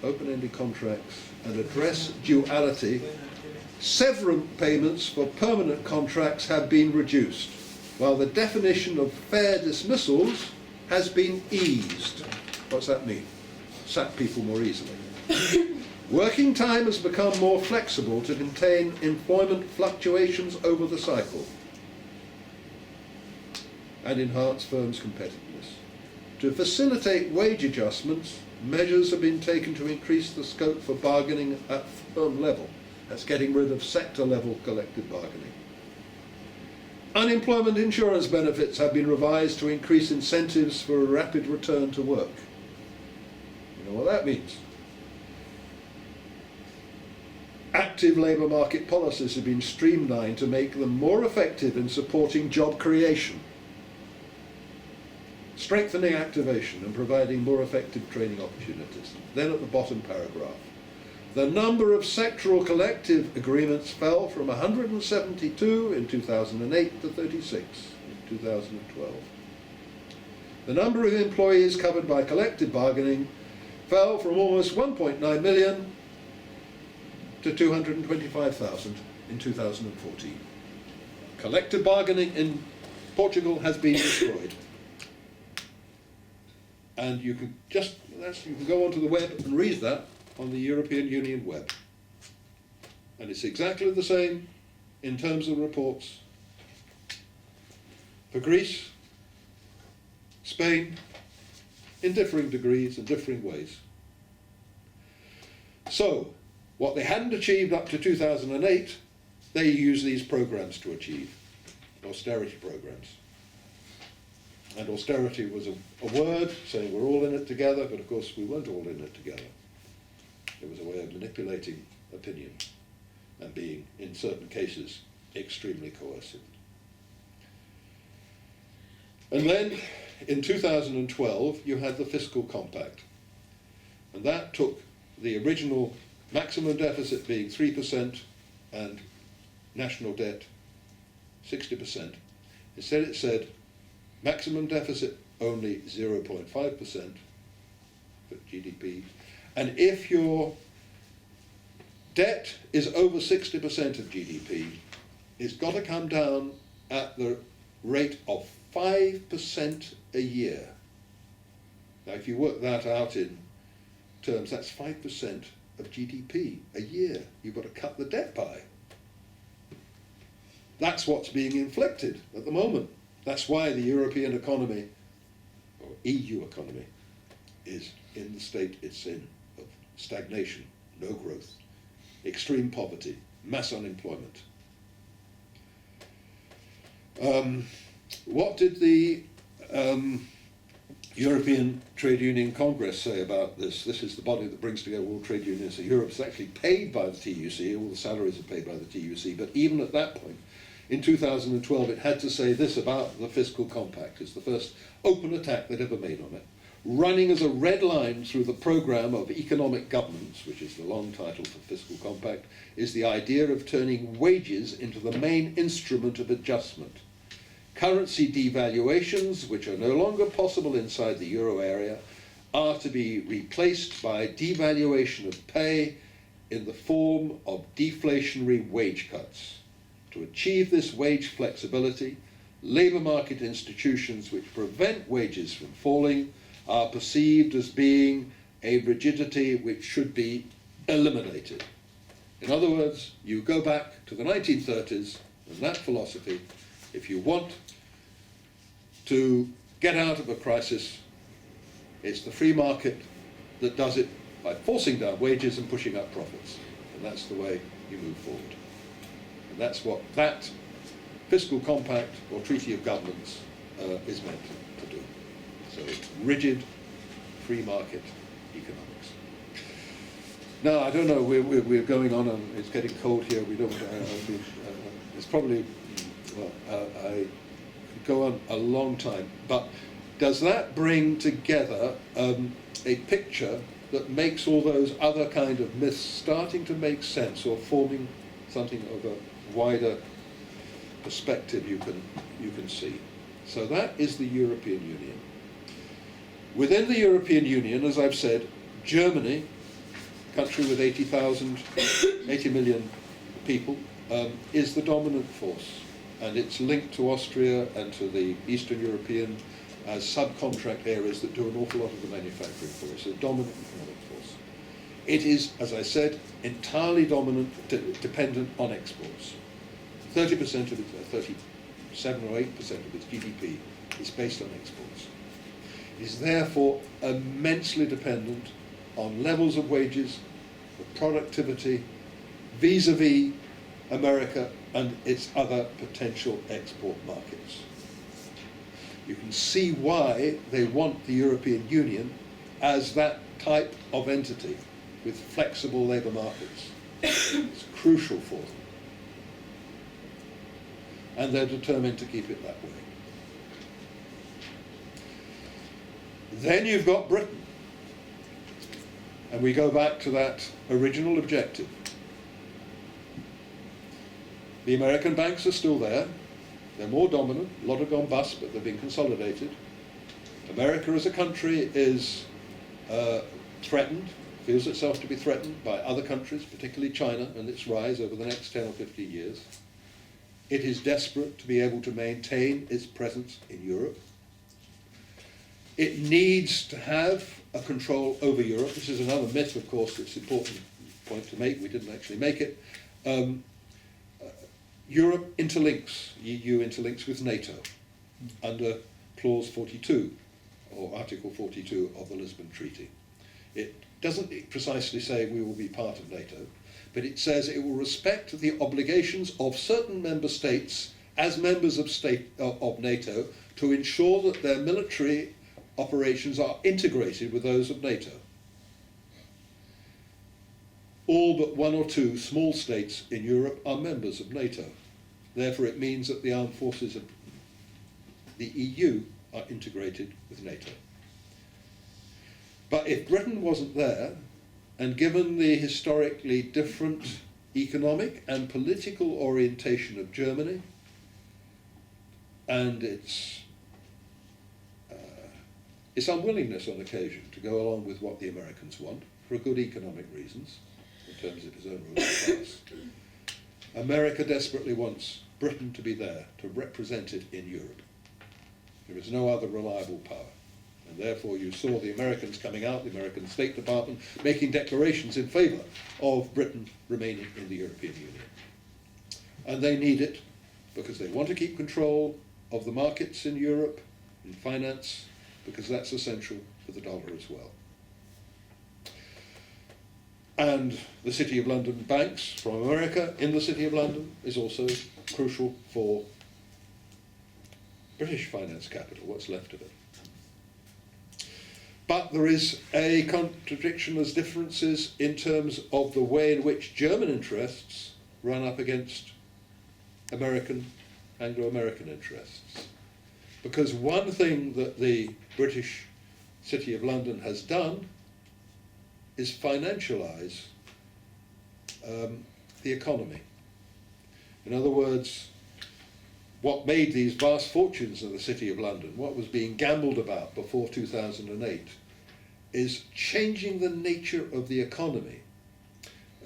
open-ended contracts and address duality, severance payments for permanent contracts have been reduced, while the definition of fair dismissals has been eased. What's that mean? Sack people more easily. Working time has become more flexible to contain employment fluctuations over the cycle and enhance firms' competitiveness. To facilitate wage adjustments, measures have been taken to increase the scope for bargaining at firm level. That's getting rid of sector-level collective bargaining. Unemployment insurance benefits have been revised to increase incentives for a rapid return to work. You know what that means? Active labour market policies have been streamlined to make them more effective in supporting job creation, strengthening activation and providing more effective training opportunities. Then at the bottom paragraph, the number of sectoral collective agreements fell from 172 in 2008 to 36 in 2012. The number of employees covered by collective bargaining fell from almost 1.9 million to 225,000 in 2014. Collective bargaining in Portugal has been destroyed. And you can go onto the web and read that on the European Union web. And it's exactly the same in terms of reports for Greece, Spain, in differing degrees and differing ways. So, what they hadn't achieved up to 2008, they use these programs to achieve, austerity programs. And austerity was a word saying we're all in it together, but of course we weren't all in it together. It was a way of manipulating opinion and being, in certain cases, extremely coercive. And then, in 2012, you had the Fiscal Compact. And that took the original maximum deficit being 3% and national debt 60%. Instead it said maximum deficit only 0.5% for GDP. And if your debt is over 60% of GDP, it's got to come down at the rate of 5% a year. Now, if you work that out in terms, that's 5% of GDP a year. You've got to cut the debt by. That's what's being inflicted at the moment. That's why the European economy, or EU economy, is in the state it's in, of stagnation, no growth, extreme poverty, mass unemployment. What did the European Trade Union Congress say about this? This is the body that brings together all trade unions in Europe. It's actually paid by the TUC, all the salaries are paid by the TUC, but even at that point, in 2012, it had to say this about the Fiscal Compact. It's the first open attack they'd ever made on it. Running as a red line through the programme of economic governance, which is the long title for Fiscal Compact, is the idea of turning wages into the main instrument of adjustment. Currency devaluations, which are no longer possible inside the euro area, are to be replaced by devaluation of pay in the form of deflationary wage cuts. To achieve this wage flexibility, labour market institutions which prevent wages from falling are perceived as being a rigidity which should be eliminated. In other words, you go back to the 1930s and that philosophy. If you want to get out of a crisis, it's the free market that does it by forcing down wages and pushing up profits. And that's the way you move forward. And that's what that Fiscal Compact or Treaty of Governance is meant to do. So rigid, free market economics. Now, I don't know, we're going on and it's getting cold here. We don't, it's probably, well, I could go on a long time, but does that bring together a picture that makes all those other kind of myths starting to make sense, or forming something of a wider perspective you can see? So that is the European Union. Within the European Union, as I've said, Germany, country with 80 million people, is the dominant force, and it's linked to Austria and to the Eastern European as subcontract areas that do an awful lot of the manufacturing for us. It's a dominant economic force. It is, as I said, entirely dependent on exports. 30% of it, 37 or 8% of its GDP is based on exports. It is therefore immensely dependent on levels of wages, of productivity, vis-a-vis America and its other potential export markets. You can see why they want the European Union as that type of entity with flexible labour markets. It's crucial for them. And they're determined to keep it that way. Then you've got Britain. And we go back to that original objective. The American banks are still there. They're more dominant. A lot have gone bust, but they've been consolidated. America as a country is threatened, feels itself to be threatened by other countries, particularly China and its rise over the next 10 or 15 years. It is desperate to be able to maintain its presence in Europe. It needs to have a control over Europe. This is another myth, of course, that's an important point to make. We didn't actually make it. Europe interlinks, EU interlinks with NATO under Clause 42, or Article 42 of the Lisbon Treaty. It doesn't precisely say we will be part of NATO, but it says it will respect the obligations of certain member states as members of NATO to ensure that their military operations are integrated with those of NATO. All but one or two small states in Europe are members of NATO. Therefore, it means that the armed forces of the EU are integrated with NATO. But if Britain wasn't there, and given the historically different economic and political orientation of Germany, and its unwillingness on occasion to go along with what the Americans want, for good economic reasons, in terms of his own rule of class, America desperately wants Britain to be there, to represent it in Europe. There is no other reliable power. And therefore you saw the Americans coming out, the American State Department, making declarations in favour of Britain remaining in the European Union. And they need it because they want to keep control of the markets in Europe, in finance, because that's essential for the dollar as well. And the City of London banks from America in the City of London is also crucial for British finance capital, what's left of it. But there is a contradiction, as differences in terms of the way in which German interests run up against Anglo-American interests. Because one thing that the British City of London has done is financialise the economy. In other words, what made these vast fortunes in the City of London, what was being gambled about before 2008, is changing the nature of the economy.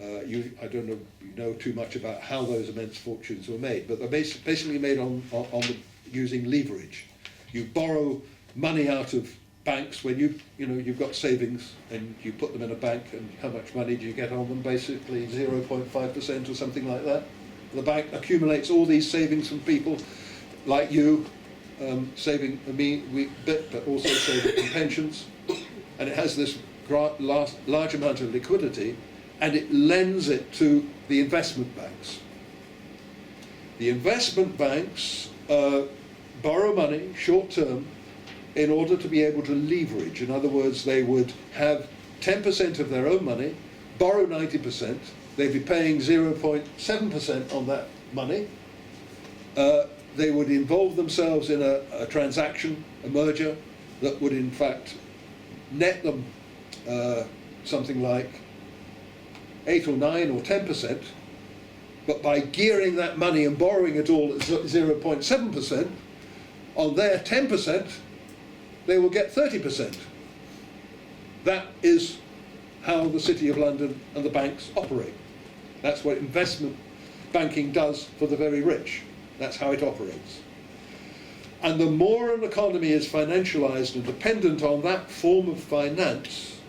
I don't know too much about how those immense fortunes were made, but they're basically made on using leverage. You borrow money out of banks when you've got savings and you put them in a bank, and how much money do you get on them? Basically 0.5% or something like that. The bank accumulates all these savings from people like you, saving a bit, but also saving in pensions, and it has this large amount of liquidity, and it lends it to the investment banks. The investment banks borrow money short term in order to be able to leverage. In other words, they would have 10% of their own money, borrow 90%, they'd be paying 0.7% on that money. They would involve themselves in a transaction, a merger, that would in fact net them something like 8 or 9 or 10%, but by gearing that money and borrowing it all at 0.7%, on their 10%, they will get 30%. That is how the City of London and the banks operate. That's what investment banking does for the very rich. That's how it operates. And the more an economy is financialised and dependent on that form of finance,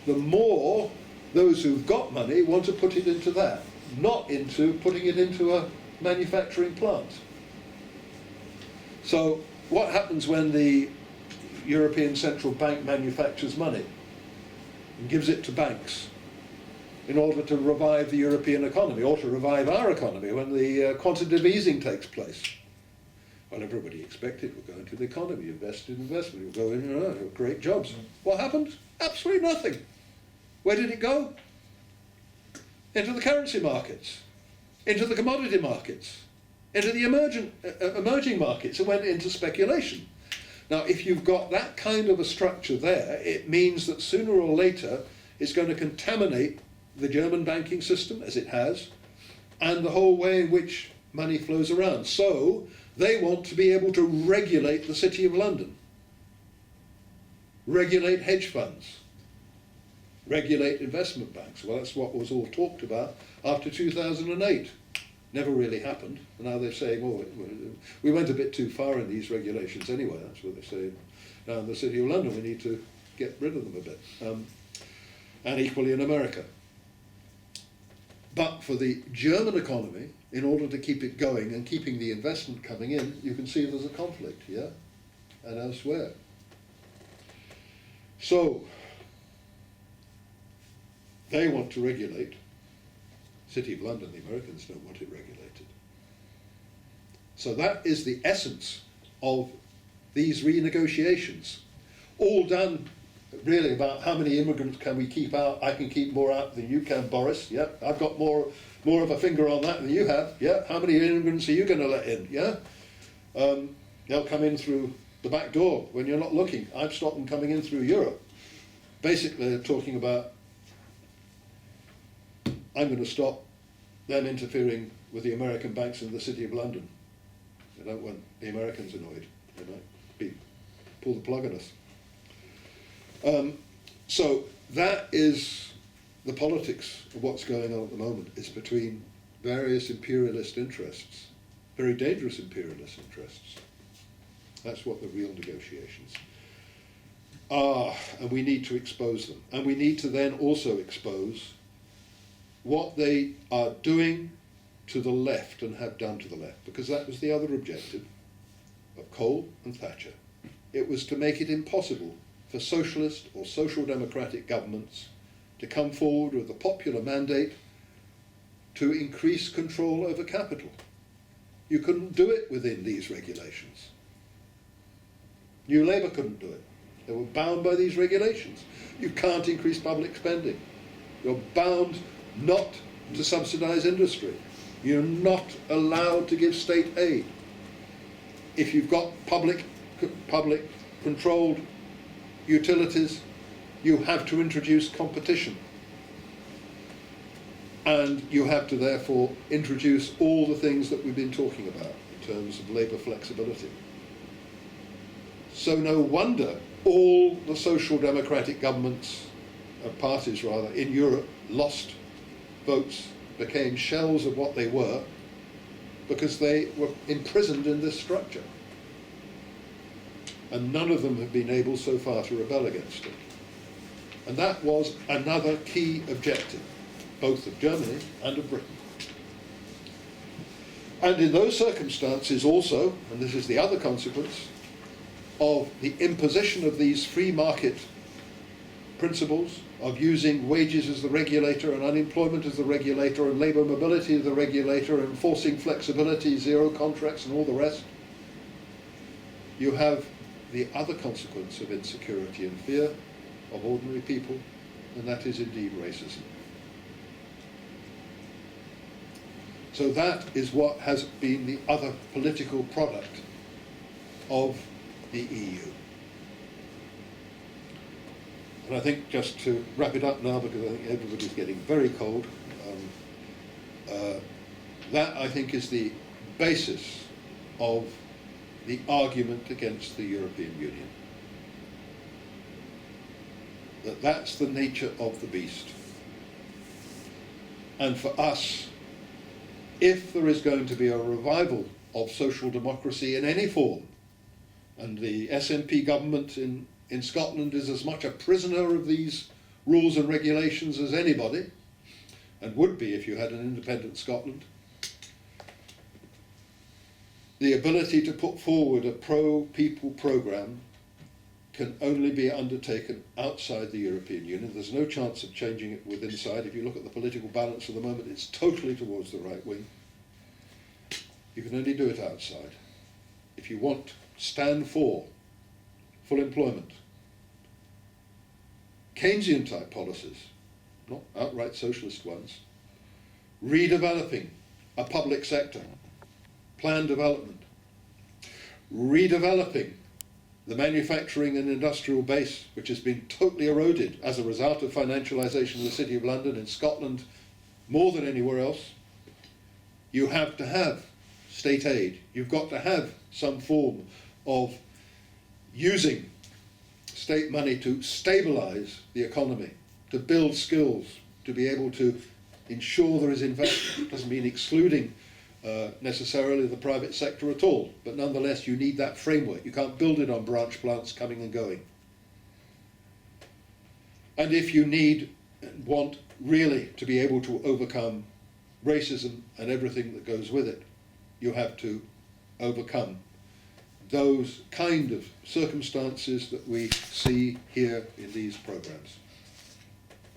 the more those who've got money want to put it into that, not into putting it into a manufacturing plant. So what happens when the European Central Bank manufactures money and gives it to banks in order to revive the European economy, or to revive our economy when the quantitative easing takes place? Well, everybody expected we'll go into the economy, invest in investment, we'll go in, create jobs. What happened? Absolutely nothing. Where did it go? Into the currency markets, into the commodity markets, into the emerging markets. It went into speculation. Now, if you've got that kind of a structure there, it means that sooner or later it's going to contaminate the German banking system, as it has, and the whole way in which money flows around. So they want to be able to regulate the City of London, regulate hedge funds, regulate investment banks. Well, that's what was all talked about after 2008. Never really happened. And now they're saying, oh, we went a bit too far in these regulations anyway. That's what they're saying. Now in the City of London, we need to get rid of them a bit. And equally in America. But for the German economy, in order to keep it going and keeping the investment coming in, you can see there's a conflict here and elsewhere. So, they want to regulate. City of London, the Americans don't want it regulated. So that is the essence of these renegotiations, all done really about how many immigrants can we keep out. I can keep more out than you can, Boris. Yeah, I've got more of a finger on that than you have. Yeah, how many immigrants are you going to let in? Yeah, they'll come in through the back door when you're not looking. I've stopped them coming in through Europe. Basically, they're talking about, I'm going to stop them interfering with the American banks in the City of London. They don't want the Americans annoyed. They might pull the plug on us. So that is the politics of what's going on at the moment. It's between various imperialist interests, very dangerous imperialist interests. That's what the real negotiations are, and we need to expose them. And we need to then also expose what they are doing to the left and have done to the left, because that was the other objective of Cole and Thatcher. It was to make it impossible for socialist or social democratic governments to come forward with a popular mandate to increase control over capital. You couldn't do it within these regulations. New Labour couldn't do it. They were bound by these regulations. You can't increase public spending. You're bound not to subsidise industry. You're not allowed to give state aid. If you've got public controlled utilities, you have to introduce competition. And you have to therefore introduce all the things that we've been talking about in terms of labour flexibility. So no wonder all the social democratic governments, parties rather, in Europe lost votes, became shells of what they were, because they were imprisoned in this structure. And none of them have been able so far to rebel against it. And that was another key objective, both of Germany and of Britain. And in those circumstances also, and this is the other consequence, of the imposition of these free market principles, of using wages as the regulator and unemployment as the regulator and labour mobility as the regulator and enforcing flexibility, zero contracts and all the rest, you have the other consequence of insecurity and fear of ordinary people, and that is indeed racism. So that is what has been the other political product of the EU. And I think, just to wrap it up now, because I think everybody's getting very cold, that I think is the basis of the argument against the European Union. That's the nature of the beast. And for us, if there is going to be a revival of social democracy in any form, and the SNP government in Scotland is as much a prisoner of these rules and regulations as anybody, and would be if you had an independent Scotland, the ability to put forward a pro-people programme can only be undertaken outside the European Union. There's no chance of changing it with inside. If you look at the political balance at the moment, it's totally towards the right wing. You can only do it outside. If you want, stand for full employment, Keynesian type policies, not outright socialist ones, redeveloping a public sector, planned development, redeveloping the manufacturing and industrial base, which has been totally eroded as a result of financialisation of the City of London, in Scotland more than anywhere else. You have to have state aid. You've got to have some form of using state money to stabilise the economy, to build skills, to be able to ensure there is investment. It doesn't mean excluding necessarily the private sector at all, but nonetheless you need that framework. You can't build it on branch plants coming and going. And if you want really to be able to overcome racism and everything that goes with it, you have to overcome those kind of circumstances that we see here in these programs.